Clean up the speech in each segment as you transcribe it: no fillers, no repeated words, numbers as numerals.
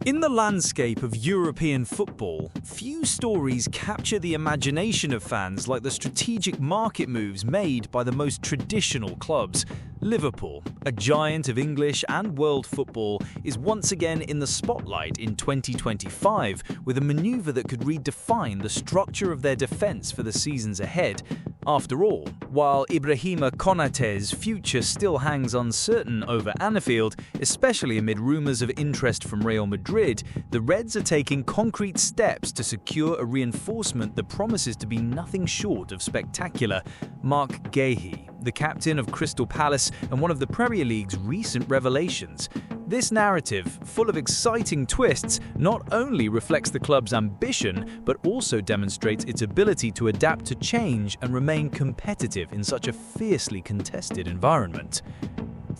In the landscape of European football, few stories capture the imagination of fans like the strategic market moves made by the most traditional clubs. Liverpool, a giant of English and world football, is once again in the spotlight in 2025 with a maneuver that could redefine the structure of their defence for the seasons ahead. After all, while Ibrahima Konaté's future still hangs uncertain over Anfield, especially amid rumours of interest from Real Madrid, the Reds are taking concrete steps to secure a reinforcement that promises to be nothing short of spectacular. Marc Guehi, the captain of Crystal Palace and one of the Premier League's recent revelations. This narrative, full of exciting twists, not only reflects the club's ambition, but also demonstrates its ability to adapt to change and remain competitive in such a fiercely contested environment.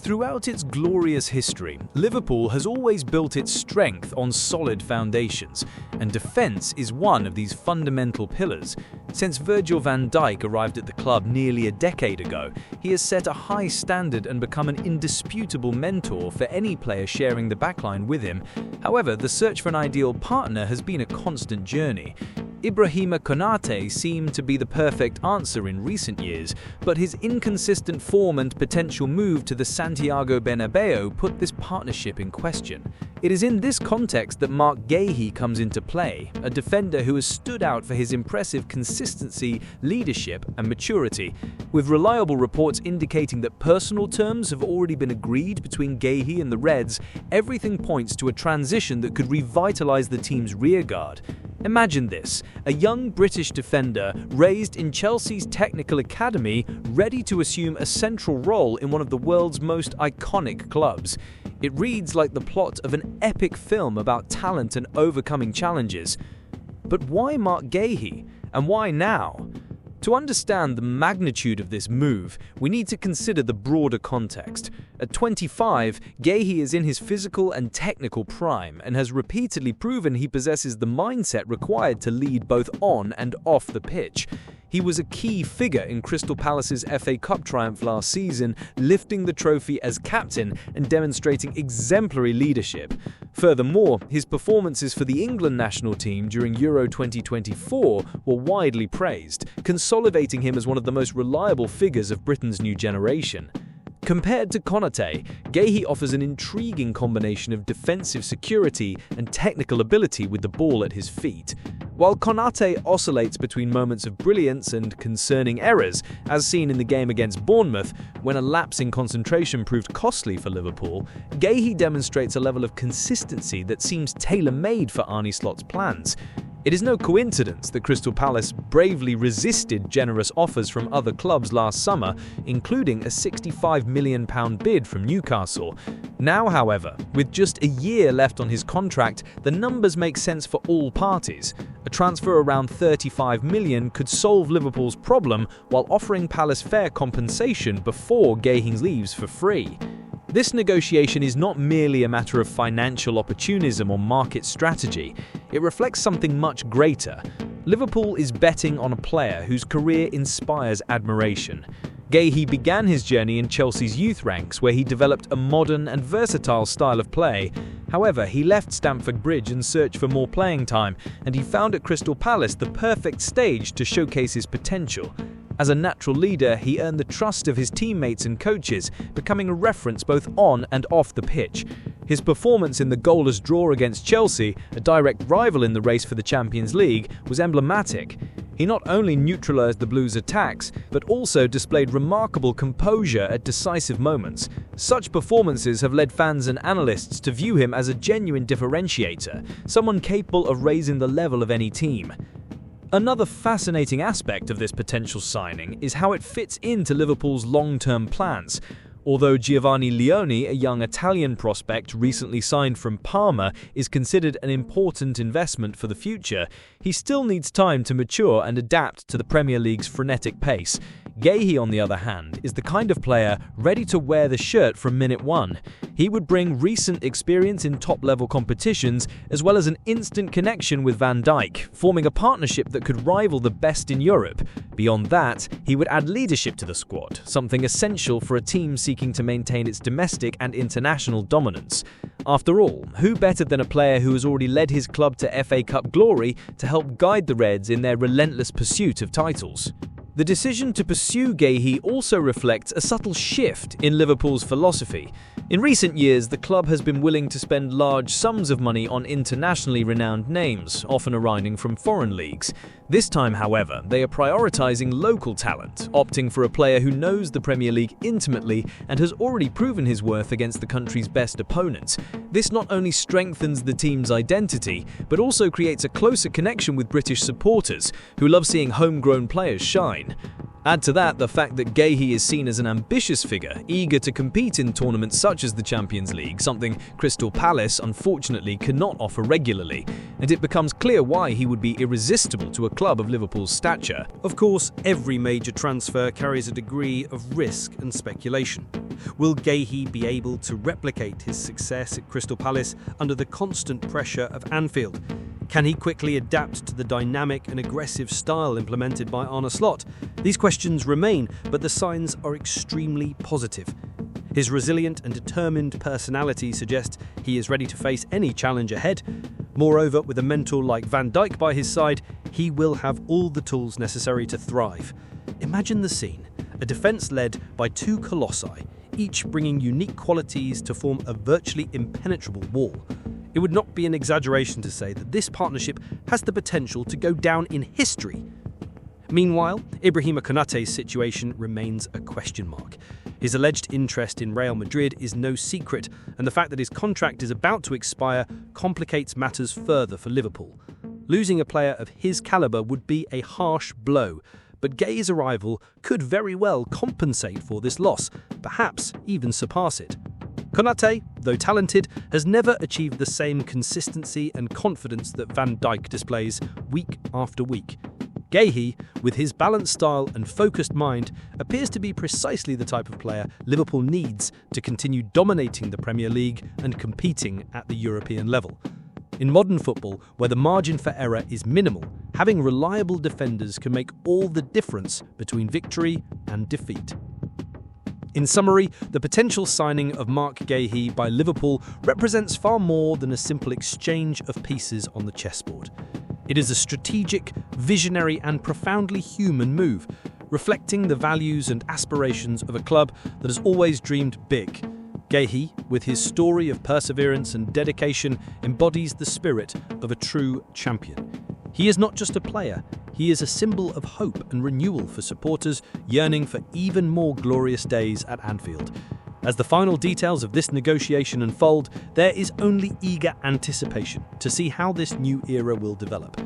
Throughout its glorious history, Liverpool has always built its strength on solid foundations, and defence is one of these fundamental pillars. Since Virgil van Dijk arrived at the club nearly a decade ago, he has set a high standard and become an indisputable mentor for any player sharing the backline with him. However, the search for an ideal partner has been a constant journey. Ibrahima Konaté seemed to be the perfect answer in recent years, but his inconsistent form and potential move to the Santiago Bernabeu put this partnership in question. It is in this context that Marc Guehi comes into play, a defender who has stood out for his impressive consistency, leadership and maturity. With reliable reports indicating that personal terms have already been agreed between Guehi and the Reds, everything points to a transition that could revitalise the team's rearguard. Imagine this, a young British defender raised in Chelsea's technical academy, ready to assume a central role in one of the world's most iconic clubs. It reads like the plot of an epic film about talent and overcoming challenges. But why Marc Guehi? And why now? To understand the magnitude of this move, we need to consider the broader context. At 25, Guehi is in his physical and technical prime and has repeatedly proven he possesses the mindset required to lead both on and off the pitch. He was a key figure in Crystal Palace's FA Cup triumph last season, lifting the trophy as captain and demonstrating exemplary leadership. Furthermore, his performances for the England national team during Euro 2024 were widely praised, consolidating him as one of the most reliable figures of Britain's new generation. Compared to Konaté, Guehi offers an intriguing combination of defensive security and technical ability with the ball at his feet. While Konaté oscillates between moments of brilliance and concerning errors, as seen in the game against Bournemouth, when a lapse in concentration proved costly for Liverpool, Guehi demonstrates a level of consistency that seems tailor-made for Arne Slot's plans. It is no coincidence that Crystal Palace bravely resisted generous offers from other clubs last summer, including a £65 million bid from Newcastle. Now, however, with just a year left on his contract, the numbers make sense for all parties. A transfer around £35 million could solve Liverpool's problem while offering Palace fair compensation before Guehi leaves for free. This negotiation is not merely a matter of financial opportunism or market strategy. It reflects something much greater. Liverpool is betting on a player whose career inspires admiration. Guehi began his journey in Chelsea's youth ranks, where he developed a modern and versatile style of play. However, he left Stamford Bridge in search for more playing time, and he found at Crystal Palace the perfect stage to showcase his potential. As a natural leader, he earned the trust of his teammates and coaches, becoming a reference both on and off the pitch. His performance in the goalless draw against Chelsea, a direct rival in the race for the Champions League, was emblematic. He not only neutralised the Blues' attacks, but also displayed remarkable composure at decisive moments. Such performances have led fans and analysts to view him as a genuine differentiator, someone capable of raising the level of any team. Another fascinating aspect of this potential signing is how it fits into Liverpool's long-term plans. Although Giovanni Leone, a young Italian prospect recently signed from Parma, is considered an important investment for the future, he still needs time to mature and adapt to the Premier League's frenetic pace. Guehi, on the other hand, is the kind of player ready to wear the shirt from minute one. He would bring recent experience in top-level competitions as well as an instant connection with Van Dijk, forming a partnership that could rival the best in Europe. Beyond that, he would add leadership to the squad, something essential for a team seeking to maintain its domestic and international dominance. After all, who better than a player who has already led his club to FA Cup glory to help guide the Reds in their relentless pursuit of titles? The decision to pursue Guehi also reflects a subtle shift in Liverpool's philosophy. In recent years, the club has been willing to spend large sums of money on internationally renowned names, often arising from foreign leagues. This time, however, they are prioritising local talent, opting for a player who knows the Premier League intimately and has already proven his worth against the country's best opponents. This not only strengthens the team's identity, but also creates a closer connection with British supporters, who love seeing homegrown players shine. Add to that the fact that Guehi is seen as an ambitious figure, eager to compete in tournaments such as the Champions League, something Crystal Palace unfortunately cannot offer regularly, and it becomes clear why he would be irresistible to a club of Liverpool's stature. Of course, every major transfer carries a degree of risk and speculation. Will Guehi be able to replicate his success at Crystal Palace under the constant pressure of Anfield? Can he quickly adapt to the dynamic and aggressive style implemented by Arne Slot? These questions remain, but the signs are extremely positive. His resilient and determined personality suggests he is ready to face any challenge ahead. Moreover, with a mentor like Van Dijk by his side, he will have all the tools necessary to thrive. Imagine the scene: a defence led by two colossi, each bringing unique qualities to form a virtually impenetrable wall. It would not be an exaggeration to say that this partnership has the potential to go down in history. Meanwhile, Ibrahima Konaté's situation remains a question mark. His alleged interest in Real Madrid is no secret, and the fact that his contract is about to expire complicates matters further for Liverpool. Losing a player of his calibre would be a harsh blow, but Guehi's arrival could very well compensate for this loss, perhaps even surpass it. Konaté, though talented, has never achieved the same consistency and confidence that Van Dijk displays week after week. Guehi, with his balanced style and focused mind, appears to be precisely the type of player Liverpool needs to continue dominating the Premier League and competing at the European level. In modern football, where the margin for error is minimal, having reliable defenders can make all the difference between victory and defeat. In summary, the potential signing of Marc Guehi by Liverpool represents far more than a simple exchange of pieces on the chessboard. It is a strategic, visionary and profoundly human move, reflecting the values and aspirations of a club that has always dreamed big. Guehi, with his story of perseverance and dedication, embodies the spirit of a true champion. He is not just a player, he is a symbol of hope and renewal for supporters yearning for even more glorious days at Anfield. As the final details of this negotiation unfold, there is only eager anticipation to see how this new era will develop.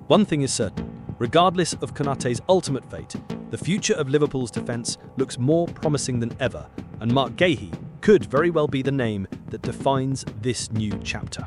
One thing is certain: regardless of Konaté's ultimate fate, the future of Liverpool's defence looks more promising than ever, and Marc Guehi could very well be the name that defines this new chapter.